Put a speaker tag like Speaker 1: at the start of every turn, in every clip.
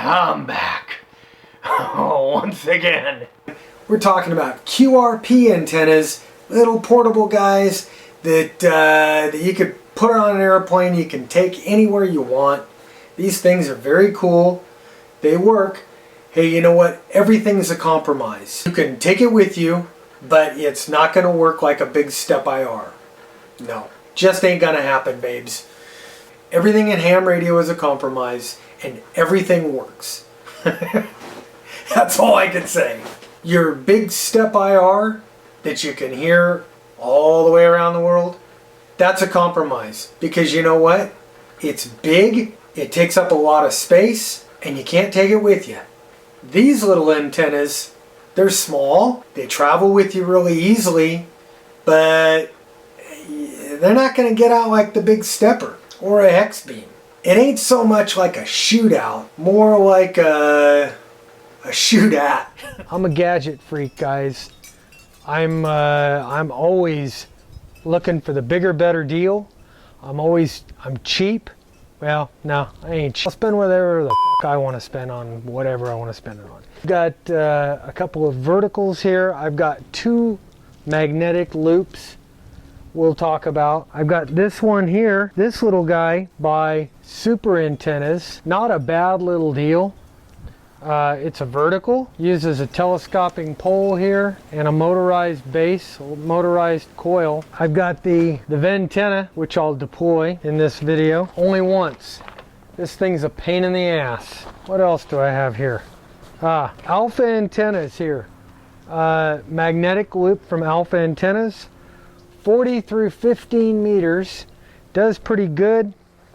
Speaker 1: I'm back. Once again. We're talking about QRP antennas, little portable guys that you could put on an airplane, you can take anywhere you want. These things are very cool. They work. Hey, you know what? Everything's a compromise. You can take it with you, but it's not going to work like a big step IR. No, just ain't going to happen, babes. Everything in ham radio is a compromise, and everything works. That's all I can say. Your big step IR that you can hear all the way around the world, that's a compromise. Because you know what? It's big, it takes up a lot of space, and you can't take it with you. These little antennas, they're small, they travel with you really easily, but they're not going to get out like the big stepper or a hex beam. It ain't so much like a shootout, more like a shoot at. I'm a gadget freak, guys. I'm always looking for the bigger, better deal. I'm cheap. Well, no, I ain't cheap. I'll spend whatever the fuck I want to spend on whatever I want to spend it on. I've got a couple of verticals here. I've got 2 magnetic loops we'll talk about. I've got this one here, this little guy by Super Antennas. Not a bad little deal. It's a vertical, uses a telescoping pole here and a motorized base, motorized coil. I've got the Ventenna, which I'll deploy in this video only once. This thing's a pain in the ass. What else do I have here? Alpha Antennas here. Magnetic loop from Alpha Antennas. 40 through 15 meters. Does pretty good.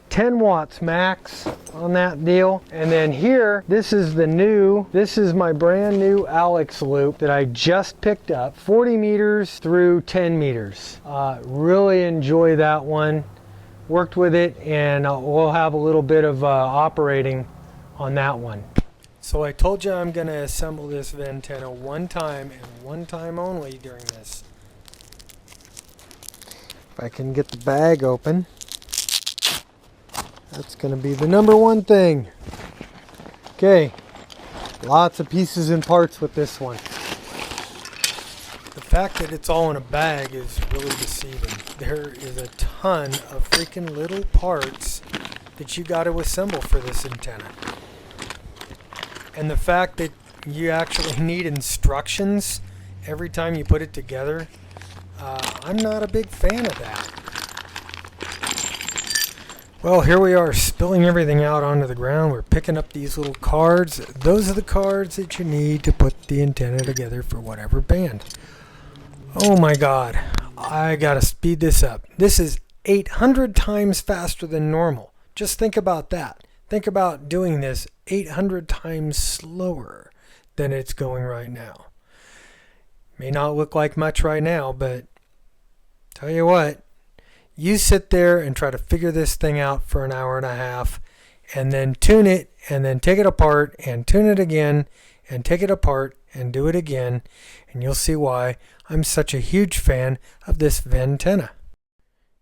Speaker 1: 10 watts max on that deal. And then here, this is my brand new Alex loop that I just picked up. 40 meters through 10 meters. Really enjoy that one. Worked with it, and we'll have a little bit of operating on that one. So I told you I'm gonna assemble this Ventenna one time and one time only during this. If I can get the bag open. That's going to be the number one thing. Okay, lots of pieces and parts with this one. The fact that it's all in a bag is really deceiving. There is a ton of freaking little parts that you got to assemble for this antenna. And the fact that you actually need instructions every time you put it together, I'm not a big fan of that. Well, here we are spilling everything out onto the ground. We're picking up these little cards. Those are the cards that you need to put the antenna together for whatever band. Oh my God, I gotta speed this up. This is 800 times faster than normal. Just think about that. Think about doing this 800 times slower than it's going right now. May not look like much right now, but tell you what, you sit there and try to figure this thing out for an hour and a half, and then tune it, and then take it apart, and tune it again, and take it apart, and do it again, and you'll see why I'm such a huge fan of this Ventenna.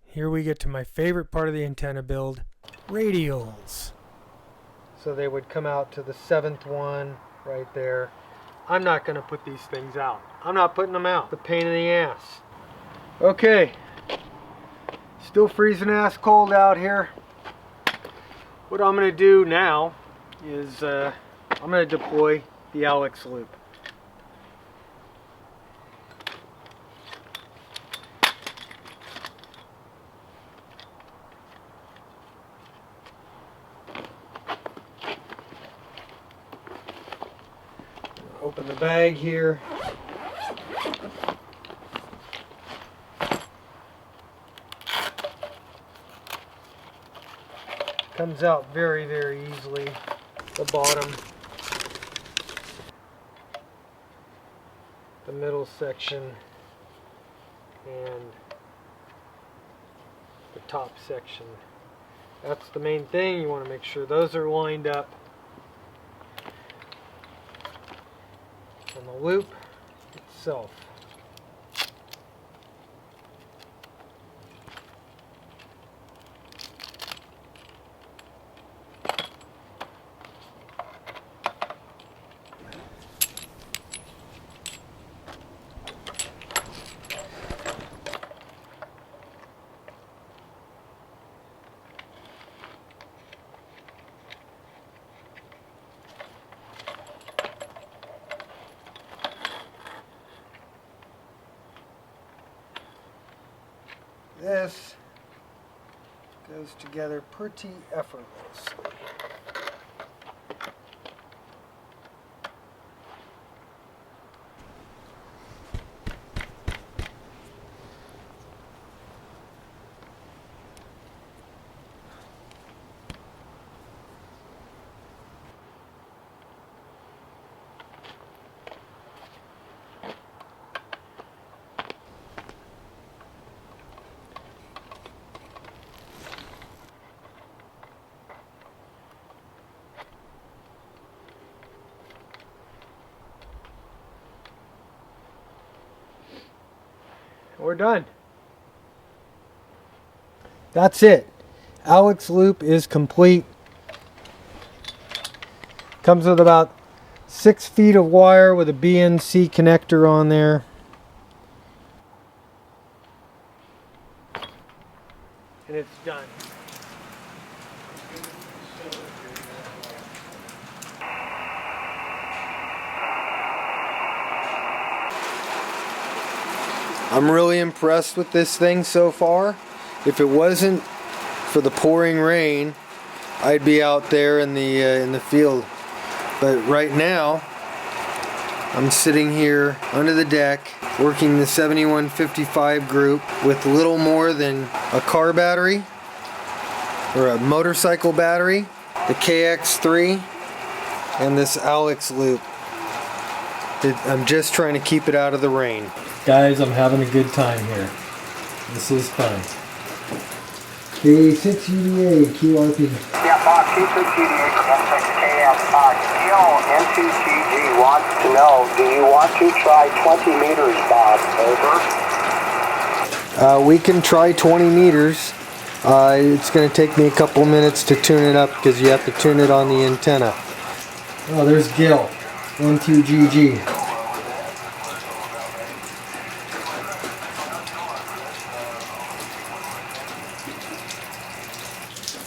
Speaker 1: Here we get to my favorite part of the antenna build, radials. So they would come out to the 7th one right there. I'm not going to put these things out. I'm not putting them out. It's a pain in the ass. Okay. Still freezing ass cold out here. What I'm going to do now is I'm going to deploy the Alex loop. Open the bag here. Comes out very, very easily. The bottom, the middle section, and the top section. That's the main thing. You want to make sure those are lined up. And the loop itself. This goes together pretty effortlessly. We're done. That's it. Alex loop is complete. Comes with about 6 feet of wire with a BNC connector on there. And it's done. I'm really impressed with this thing so far. If it wasn't for the pouring rain, I'd be out there in the field. But right now, I'm sitting here under the deck working the 7155 group with little more than a car battery or a motorcycle battery, the KX3, and this Alex loop. I'm just trying to keep it out of the rain. Guys, I'm having a good time here. This is fun. K6UDA QRP.
Speaker 2: Yeah, Box K6UDA from M6KF. Gil N2GG wants to know, do you want to try 20 meters, Bob? Over.
Speaker 1: We can try 20 meters. It's going to take me a couple minutes to tune it up because you have to tune it on the antenna. Oh, there's Gil N2GG.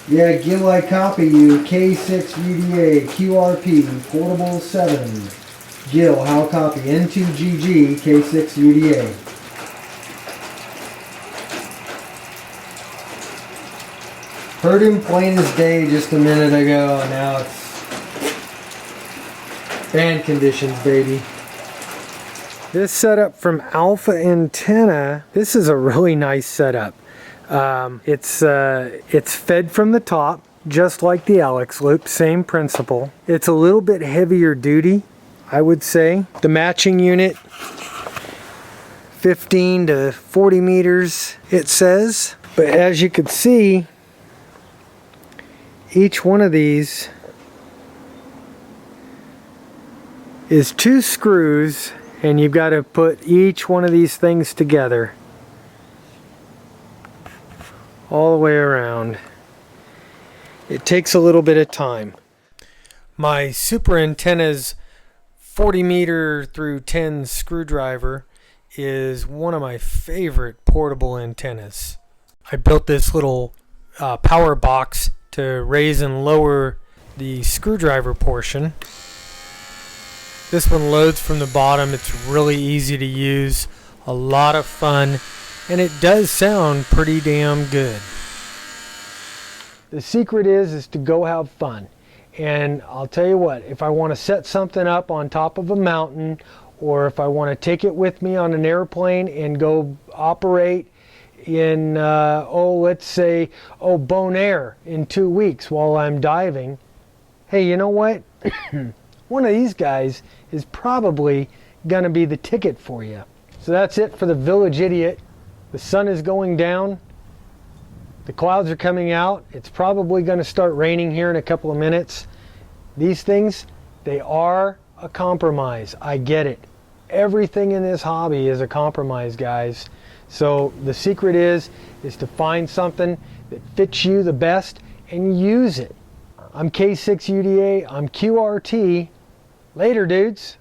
Speaker 1: Yeah, Gil, I copy you. K6UDA QRP Portable 7. Gil, how copy? N2GG K6UDA. Heard him plain as day just a minute ago, and now it's band conditions, baby. This setup from Alpha Antenna, this is a really nice setup. It's fed from the top, just like the Alex loop, same principle. It's a little bit heavier duty, I would say. The matching unit, 15 to 40 meters, it says. But as you can see, each one of these is 2 screws, and you've got to put each one of these things together all the way around. It takes a little bit of time. My Super Antennas 40 meter through 10 screwdriver is one of my favorite portable antennas. I built this little power box to raise and lower the screwdriver portion. This one loads from the bottom. It's really easy to use, a lot of fun, and it does sound pretty damn good. The secret is to go have fun. And I'll tell you what, if I want to set something up on top of a mountain, or if I want to take it with me on an airplane and go operate in, let's say, Bonaire in 2 weeks while I'm diving, hey, you know what? One of these guys is probably going to be the ticket for you. So that's it for the Village Idiot. The sun is going down. The clouds are coming out. It's probably going to start raining here in a couple of minutes. These things, they are a compromise. I get it. Everything in this hobby is a compromise, guys. So the secret is to find something that fits you the best and use it. I'm K6UDA. I'm QRT. Later, dudes.